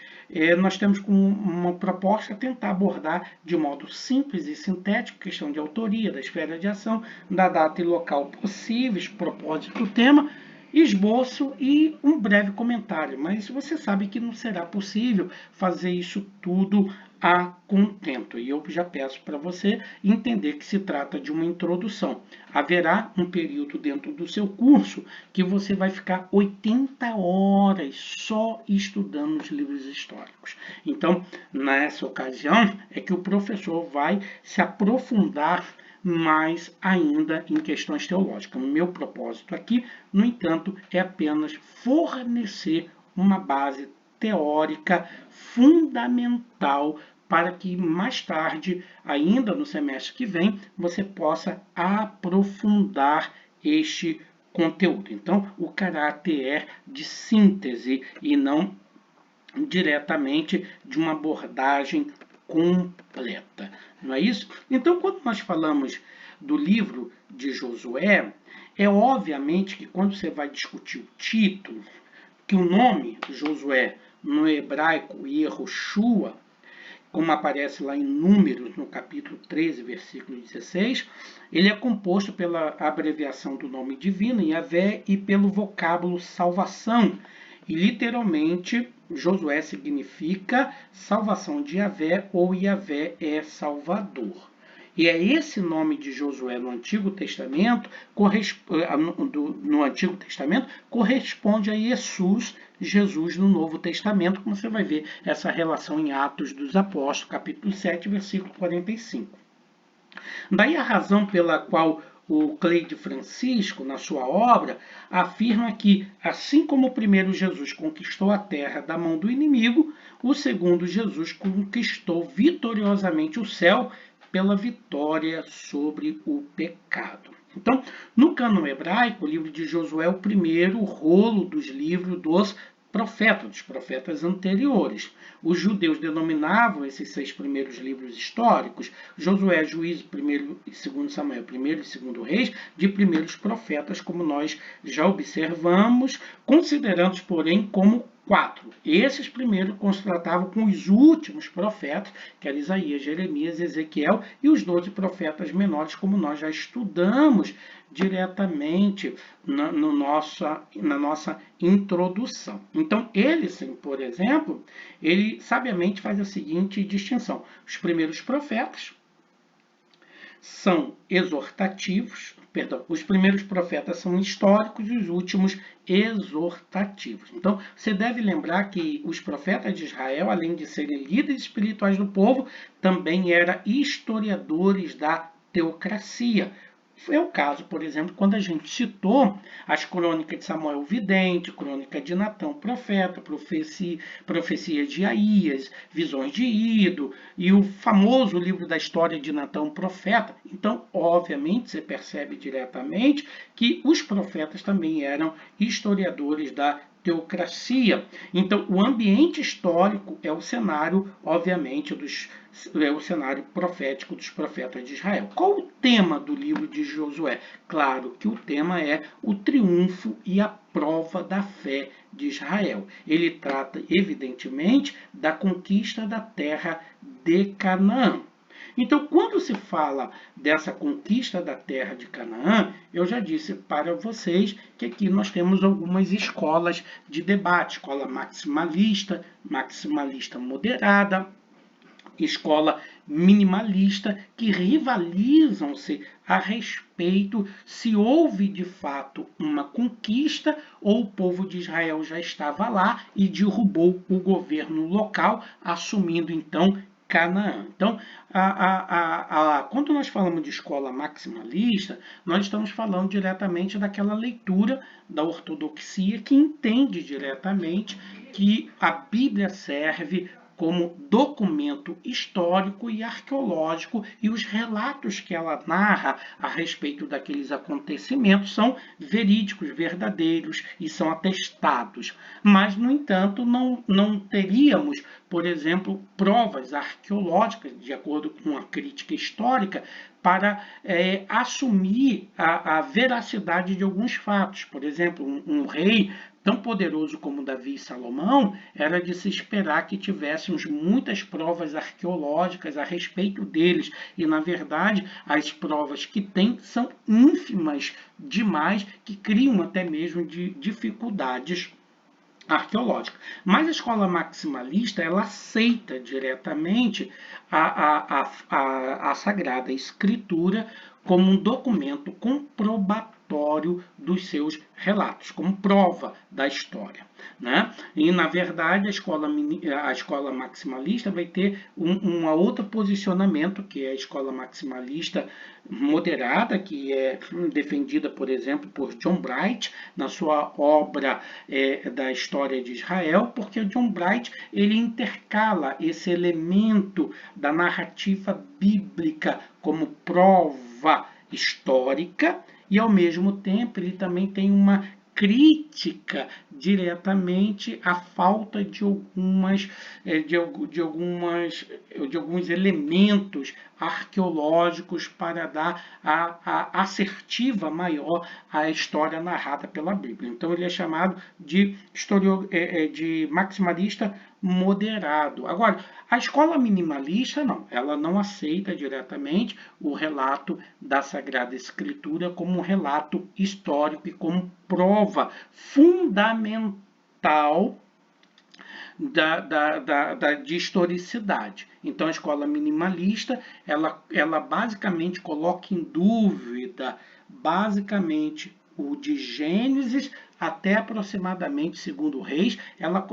nós temos como uma proposta tentar abordar de modo simples e sintético a questão de autoria, da esfera de ação, da data e local possíveis, propósito do tema, esboço e um breve comentário. Mas você sabe que não será possível fazer isso tudo a contento. E eu já peço para você entender que se trata de uma introdução. Haverá um período dentro do seu curso que você vai ficar 80 horas só estudando os livros históricos. Então, nessa ocasião, é que o professor vai se aprofundar mais ainda em questões teológicas. O meu propósito aqui, no entanto, é apenas fornecer uma base teórica fundamental para que mais tarde, ainda no semestre que vem, você possa aprofundar este conteúdo. Então, o caráter é de síntese e não diretamente de uma abordagem completa. Não é isso? Então, quando nós falamos do livro de Josué, é obviamente que quando você vai discutir o título, que o nome Josué no hebraico Yehoshua, como aparece lá em Números, no capítulo 13, versículo 16, ele é composto pela abreviação do nome divino, Yahvé, e pelo vocábulo salvação. E literalmente, Josué significa salvação de Yahvé, ou Yahvé é Salvador. E é esse nome de Josué no Antigo Testamento, corresponde a Jesus no Novo Testamento, como você vai ver essa relação em Atos dos Apóstolos, capítulo 7, versículo 45. Daí a razão pela qual o Cleide Francisco, na sua obra, afirma que, assim como o primeiro Jesus conquistou a terra da mão do inimigo, o segundo Jesus conquistou vitoriosamente o céu pela vitória sobre o pecado. Então, no cânon hebraico, o livro de Josué é o primeiro rolo dos livros dos profetas anteriores. Os judeus denominavam esses 6 primeiros livros históricos, Josué, Juízes, 1 e 2 Samuel, 1 e 2 Reis, de primeiros profetas, como nós já observamos, considerando-os, porém, como 4. Esses primeiros constatavam com os últimos profetas, que eram Isaías, Jeremias, Ezequiel, e os 12 profetas menores, como nós já estudamos diretamente na nossa introdução. Então, Ellison, por exemplo, ele sabiamente faz a seguinte distinção. Os primeiros profetas são exortativos, os primeiros profetas são históricos e os últimos exortativos. Então, você deve lembrar que os profetas de Israel, além de serem líderes espirituais do povo, também eram historiadores da teocracia. É o caso, por exemplo, quando a gente citou as crônicas de Samuel Vidente, crônica de Natão Profeta, profecia de Aías, visões de Ido e o famoso livro da história de Natão Profeta. Então, obviamente, você percebe diretamente que os profetas também eram historiadores da teocracia. Então, o ambiente histórico é o cenário, obviamente, é o cenário profético dos profetas de Israel. Qual o tema do livro de Josué? Claro que o tema é o triunfo e a prova da fé de Israel. Ele trata, evidentemente, da conquista da terra de Canaã. Então, quando se fala dessa conquista da terra de Canaã, eu já disse para vocês que aqui nós temos algumas escolas de debate, escola maximalista, maximalista moderada, escola minimalista, que rivalizam-se a respeito se houve de fato uma conquista ou o povo de Israel já estava lá e derrubou o governo local, assumindo então Canaã. Então, quando nós falamos de escola maximalista, nós estamos falando diretamente daquela leitura da ortodoxia que entende diretamente que a Bíblia serve como documento histórico e arqueológico, e os relatos que ela narra a respeito daqueles acontecimentos são verídicos, verdadeiros e são atestados. Mas, no entanto, não teríamos, por exemplo, provas arqueológicas, de acordo com a crítica histórica, para assumir a veracidade de alguns fatos. Por exemplo, um rei tão poderoso como Davi e Salomão, era de se esperar que tivéssemos muitas provas arqueológicas a respeito deles. E, na verdade, as provas que tem são ínfimas demais, que criam até mesmo de dificuldades arqueológica. Mas a escola maximalista ela aceita diretamente a Sagrada Escritura como um documento comprobatório dos seus relatos, como prova da história. Né? E, na verdade, a escola maximalista vai ter um outro posicionamento, que é a escola maximalista moderada, que é defendida, por exemplo, por John Bright, na sua obra da história de Israel, porque John Bright ele intercala esse elemento da narrativa bíblica como prova histórica e, ao mesmo tempo, ele também tem uma crítica diretamente à falta de alguns elementos arqueológicos para dar a assertiva maior à história narrada pela Bíblia. Então ele é chamado de maximalista moderado. Agora, a escola minimalista não, ela não aceita diretamente o relato da Sagrada Escritura como um relato histórico e como prova fundamental de historicidade. Então, a escola minimalista, ela basicamente coloca em dúvida, o de Gênesis até aproximadamente segundo Reis,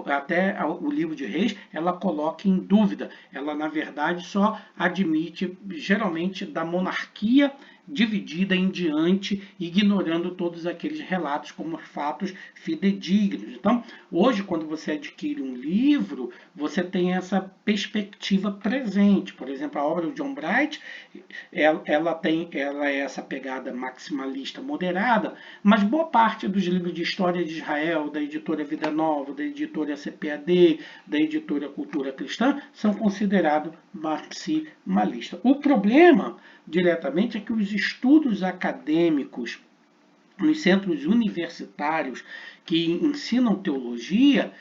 até o livro de Reis, ela coloca em dúvida. Ela, na verdade, só admite, geralmente, da monarquia dividida em diante, ignorando todos aqueles relatos como fatos fidedignos. Então, hoje, quando você adquire um livro, você tem essa perspectiva presente. Por exemplo, a obra do John Bright, ela é essa pegada maximalista moderada, mas boa parte dos livros de história de Israel, da editora Vida Nova, da editora CPAD, da editora Cultura Cristã, são considerados maximalistas. O problema, diretamente, é que os estudos acadêmicos nos centros universitários que ensinam teologia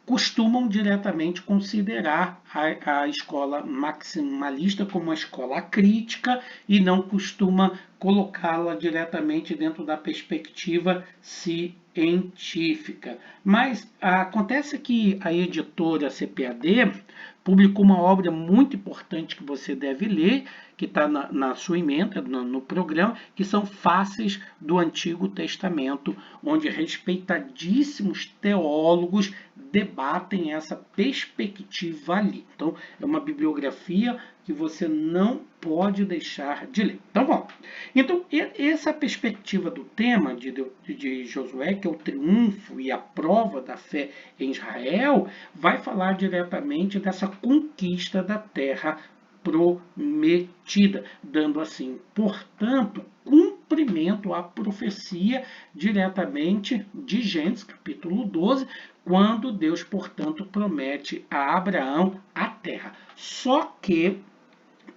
costumam diretamente considerar a escola maximalista como uma escola crítica e não costuma colocá-la diretamente dentro da perspectiva científica. Mas acontece que a editora CPAD publicou uma obra muito importante que você deve ler, que está na sua ementa, no programa, que são Faces do Antigo Testamento, onde respeitadíssimos teólogos debatem essa perspectiva ali. Então, é uma bibliografia que você não pode deixar de ler. Então, bom. Então, essa perspectiva do tema de Josué, que é o triunfo e a prova da fé em Israel, vai falar diretamente dessa conquista da terra prometida, dando assim, portanto, cumprimento à profecia diretamente de Gênesis, capítulo 12, quando Deus, portanto, promete a Abraão a terra. Só que,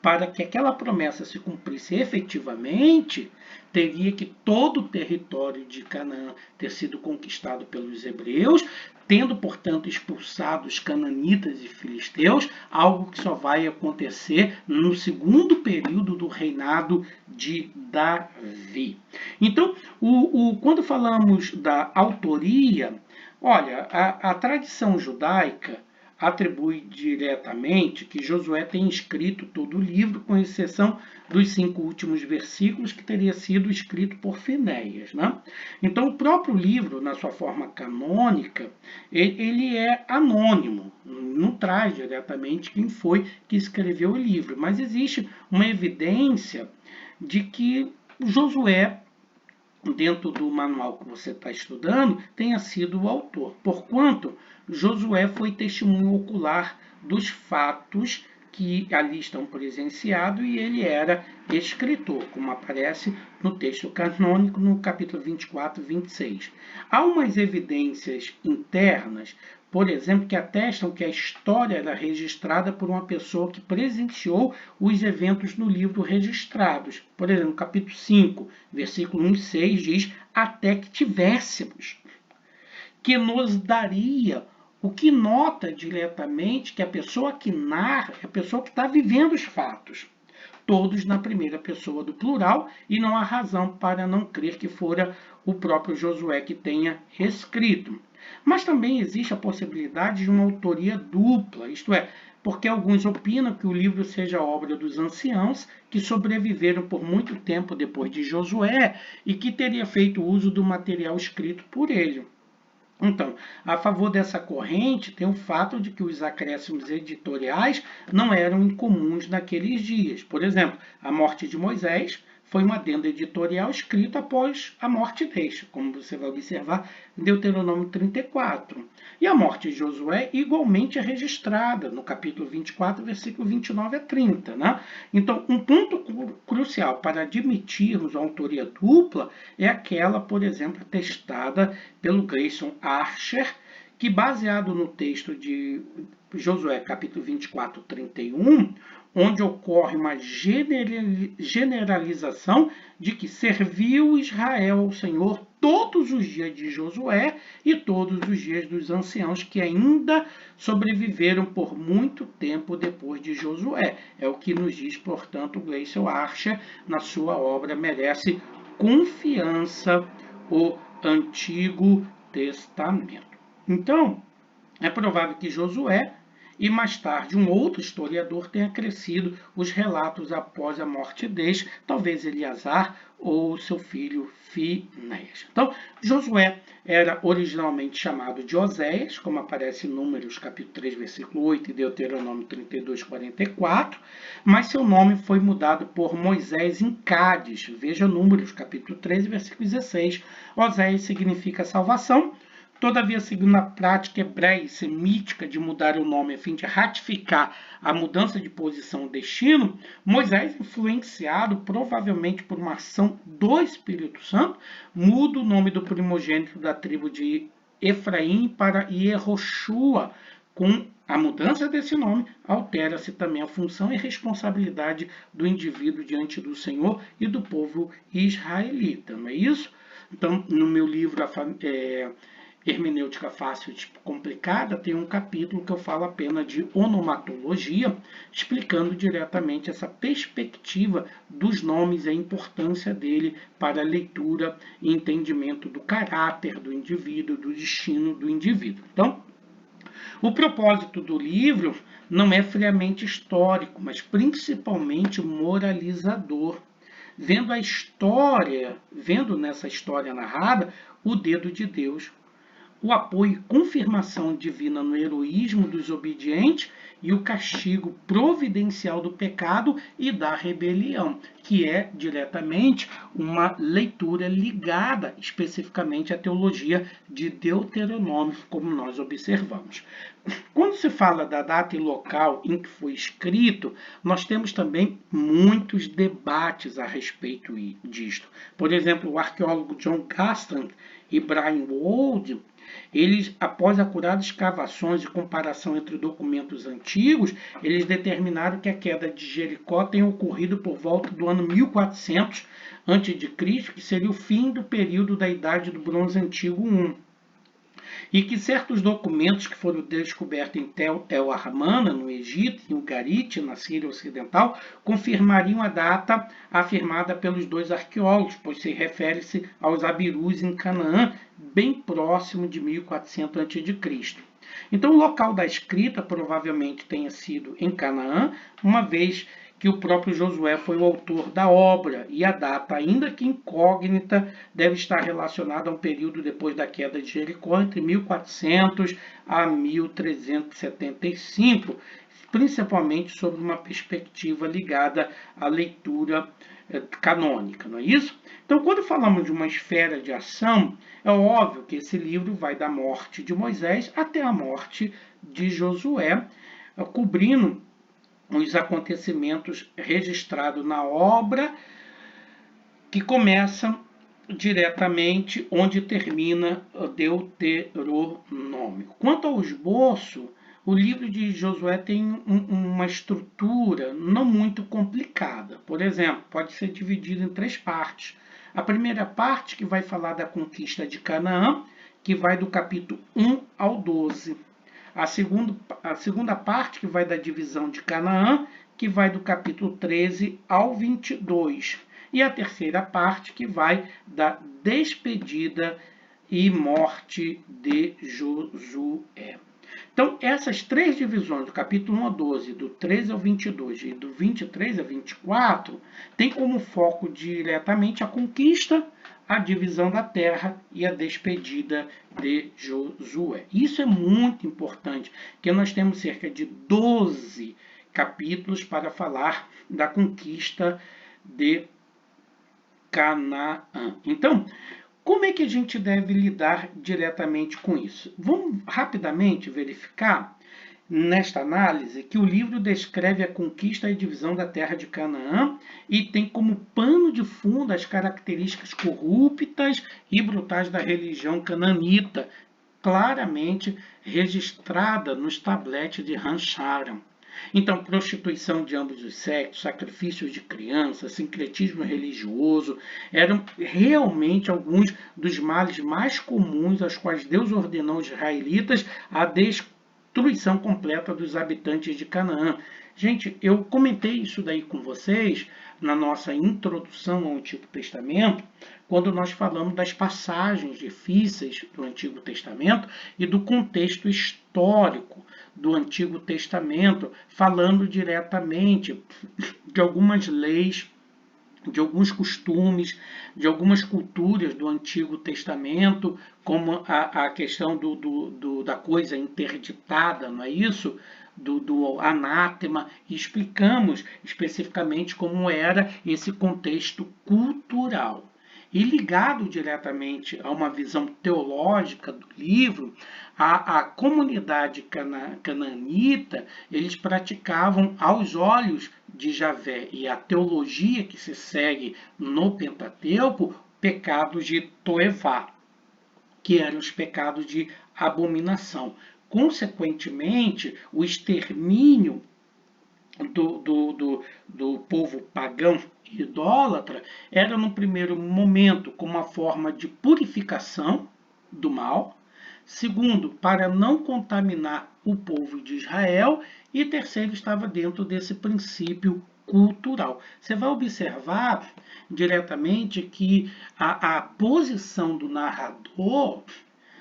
para que aquela promessa se cumprisse efetivamente, teria que todo o território de Canaã ter sido conquistado pelos hebreus, tendo, portanto, expulsado os cananitas e filisteus, algo que só vai acontecer no segundo período do reinado de Davi. Então, quando falamos da autoria, olha, a tradição judaica atribui diretamente que Josué tem escrito todo o livro, com exceção dos 5 últimos versículos, que teria sido escrito por Finéias. Né? Então, o próprio livro, na sua forma canônica, ele é anônimo, não traz diretamente quem foi que escreveu o livro, mas existe uma evidência de que Josué, dentro do manual que você está estudando, tenha sido o autor, porquanto Josué foi testemunho ocular dos fatos que ali estão presenciados e ele era escritor, como aparece no texto canônico, no capítulo 24 e 26. Há umas evidências internas, por exemplo, que atestam que a história era registrada por uma pessoa que presenciou os eventos no livro registrados. Por exemplo, no capítulo 5, versículo 1 e 6 diz: até que tivéssemos. que nos daria o que nota diretamente que a pessoa que narra é a pessoa que está vivendo os fatos, todos na primeira pessoa do plural, e não há razão para não crer que fora o próprio Josué que tenha escrito. Mas também existe a possibilidade de uma autoria dupla, isto é, porque alguns opinam que o livro seja obra dos anciãos que sobreviveram por muito tempo depois de Josué e que teria feito uso do material escrito por ele. Então, a favor dessa corrente tem o fato de que os acréscimos editoriais não eram incomuns naqueles dias. Por exemplo, a morte de Moisés foi uma adenda editorial escrita após a morte deste, como você vai observar em Deuteronômio 34. E a morte de Josué igualmente é registrada no capítulo 24, versículo 29 a 30. Né? Então, um ponto crucial para admitirmos a autoria dupla é aquela, por exemplo, atestada pelo Grayson Archer, que, baseado no texto de Josué, capítulo 24, 31, onde ocorre uma generalização de que serviu Israel ao Senhor todos os dias de Josué e todos os dias dos anciãos que ainda sobreviveram por muito tempo depois de Josué. É o que nos diz, portanto, Gleison Archer na sua obra Merece Confiança, o Antigo Testamento. Então, é provável que Josué e mais tarde um outro historiador tenha crescido os relatos após a morte deste, talvez Eleazar ou seu filho Finéias. Então, Josué era originalmente chamado de Oséias, como aparece em Números capítulo 3, versículo 8 e Deuteronômio 32, 44, mas seu nome foi mudado por Moisés em Cádiz. Veja Números capítulo 13, versículo 16. Oséias significa salvação. Todavia, seguindo a prática hebreia e semítica de mudar o nome a fim de ratificar a mudança de posição ou destino, Moisés, influenciado provavelmente por uma ação do Espírito Santo, muda o nome do primogênito da tribo de Efraim para Yehoshua. Com a mudança desse nome, altera-se também a função e responsabilidade do indivíduo diante do Senhor e do povo israelita, não é isso? Então, no meu livro, Hermenêutica Fácil tipo Complicada, tem um capítulo que eu falo apenas de onomatologia, explicando diretamente essa perspectiva dos nomes e a importância dele para a leitura e entendimento do caráter do indivíduo, do destino do indivíduo. Então, o propósito do livro não é friamente histórico, mas principalmente moralizador. Vendo nessa história narrada, o dedo de Deus, o apoio e confirmação divina no heroísmo dos obedientes e o castigo providencial do pecado e da rebelião, que é diretamente uma leitura ligada especificamente à teologia de Deuteronômio, como nós observamos. Quando se fala da data e local em que foi escrito, nós temos também muitos debates a respeito disto. Por exemplo, o arqueólogo John Castan e Brian Wold, eles, após acuradas escavações e comparação entre documentos antigos, eles determinaram que a queda de Jericó tenha ocorrido por volta do ano 1400 a.C., que seria o fim do período da Idade do Bronze Antigo I. E que certos documentos que foram descobertos em Tel El Armana, no Egito, e Ugarit, na Síria Ocidental, confirmariam a data afirmada pelos dois arqueólogos, pois se refere-se aos Abirus em Canaã, bem próximo de 1400 a.C. Então, o local da escrita provavelmente tenha sido em Canaã, uma vez que o próprio Josué foi o autor da obra, e a data, ainda que incógnita, deve estar relacionada a um período depois da queda de Jericó, entre 1400 a 1375, principalmente sobre uma perspectiva ligada à leitura canônica, não é isso? Então, quando falamos de uma esfera de ação, é óbvio que esse livro vai da morte de Moisés até a morte de Josué, cobrindo os acontecimentos registrados na obra, que começam diretamente onde termina Deuteronômio. Quanto ao esboço, o livro de Josué tem uma estrutura não muito complicada. Por exemplo, pode ser dividido em 3 partes. A primeira parte, que vai falar da conquista de Canaã, que vai do capítulo 1 ao 12. A segunda parte, que vai da divisão de Canaã, que vai do capítulo 13 ao 22. E a terceira parte, que vai da despedida e morte de Josué. Então, essas três divisões, do capítulo 1 ao 12, do 13 ao 22 e do 23 ao 24, tem como foco diretamente a conquista, a divisão da terra e a despedida de Josué. Isso é muito importante, porque nós temos cerca de 12 capítulos para falar da conquista de Canaã. Então, como é que a gente deve lidar diretamente com isso? Vamos rapidamente verificar nesta análise que o livro descreve a conquista e divisão da terra de Canaã e tem como pano de fundo as características corruptas e brutais da religião cananita, claramente registrada nos tabletes de Hansharon. Então, prostituição de ambos os sexos, sacrifícios de crianças, sincretismo religioso, eram realmente alguns dos males mais comuns aos quais Deus ordenou aos israelitas a destruição completa dos habitantes de Canaã. Gente, eu comentei isso daí com vocês na nossa introdução ao Antigo Testamento, quando nós falamos das passagens difíceis do Antigo Testamento e do contexto histórico do Antigo Testamento, falando diretamente de algumas leis, de alguns costumes, de algumas culturas do Antigo Testamento, como a questão da coisa interditada, não é isso? Do anátema, e explicamos especificamente como era esse contexto cultural. E ligado diretamente a uma visão teológica do livro, a comunidade canaanita, eles praticavam aos olhos de Javé e a teologia que se segue no Pentateuco, pecados de Toevá, que eram os pecados de abominação. Consequentemente, o extermínio do povo pagão e idólatra era, no primeiro momento, como uma forma de purificação do mal, segundo, para não contaminar o povo de Israel, e terceiro, estava dentro desse princípio cultural. Você vai observar diretamente que a posição do narrador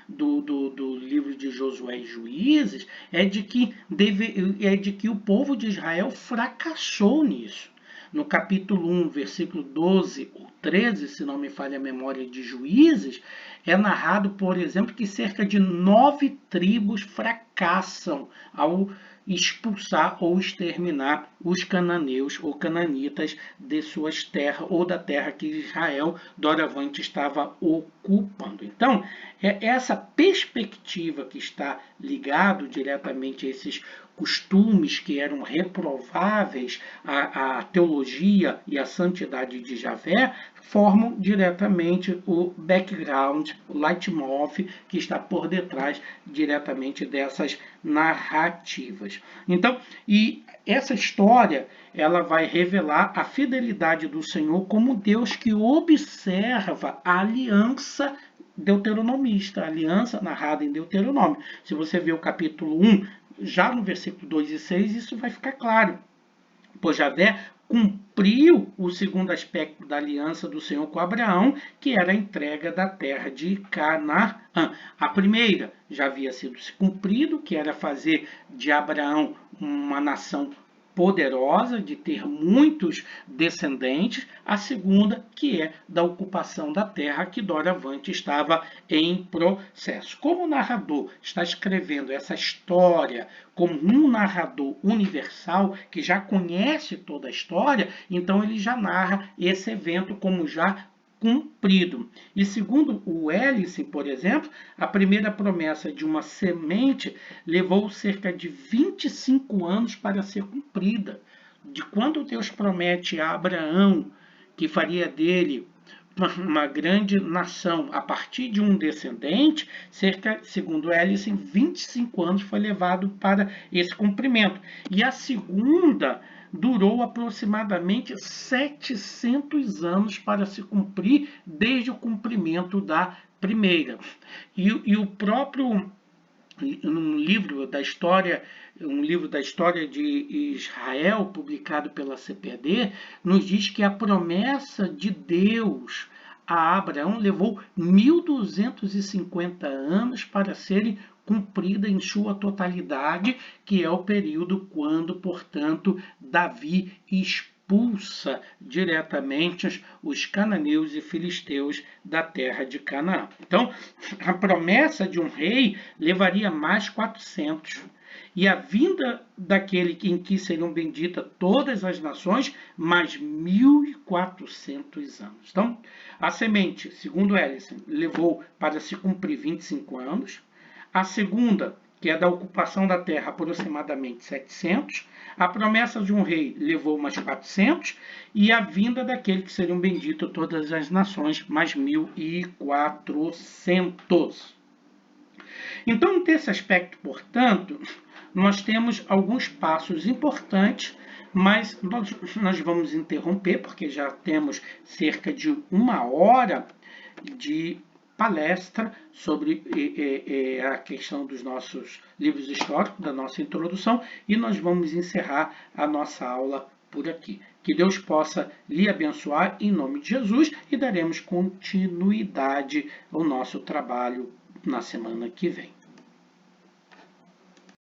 do livro de Josué e Juízes é de que o povo de Israel fracassou nisso. No capítulo 1, versículo 12 ou 13, se não me falha a memória, de Juízes, é narrado, por exemplo, que cerca de 9 tribos fracassam ao expulsar ou exterminar os cananeus ou cananitas de suas terras ou da terra que Israel doravante estava ocupando. Então, é essa perspectiva que está ligado diretamente a esses costumes que eram reprováveis à teologia e à santidade de Javé, formam diretamente o background, o leitmotiv que está por detrás diretamente dessas narrativas. Então, e essa história, ela vai revelar a fidelidade do Senhor como Deus que observa a aliança deuteronomista, a aliança narrada em Deuteronômio. Se você ver o capítulo 1, já no versículo 2 e 6, isso vai ficar claro. Pois Javé cumpriu o segundo aspecto da aliança do Senhor com Abraão, que era a entrega da terra de Canaã. A primeira já havia sido cumprido, que era fazer de Abraão uma nação poderosa, de ter muitos descendentes. A segunda, que é da ocupação da terra, que doravante estava em processo. Como o narrador está escrevendo essa história como um narrador universal, que já conhece toda a história, então ele já narra esse evento como já cumprido. E segundo o Hélice, por exemplo, a primeira promessa de uma semente levou cerca de 25 anos para ser cumprida. De quando Deus promete a Abraão que faria dele uma grande nação a partir de um descendente, cerca, segundo Hélice, 25 anos foi levado para esse cumprimento. E a segunda durou aproximadamente 700 anos para se cumprir, desde o cumprimento da primeira. E o próprio um livro da história de Israel, publicado pela CPAD, nos diz que a promessa de Deus a Abraão levou 1250 anos para serem cumprida em sua totalidade, que é o período quando, portanto, Davi expulsa diretamente os cananeus e filisteus da terra de Canaã. Então, a promessa de um rei levaria mais 400. E a vinda daquele em que seriam benditas todas as nações, mais 1400 anos. Então, a semente, segundo Ellison, levou para se cumprir 25 anos. A segunda, que é da ocupação da terra, aproximadamente 700. A promessa de um rei levou mais 400. E a vinda daquele que seriam benditas todas as nações, mais 1400. Então, nesse aspecto, portanto, nós temos alguns passos importantes, mas nós vamos interromper, porque já temos cerca de 1 hora de palestra sobre a questão dos nossos livros históricos, da nossa introdução, e nós vamos encerrar a nossa aula por aqui. Que Deus possa lhe abençoar em nome de Jesus e daremos continuidade ao nosso trabalho na semana que vem.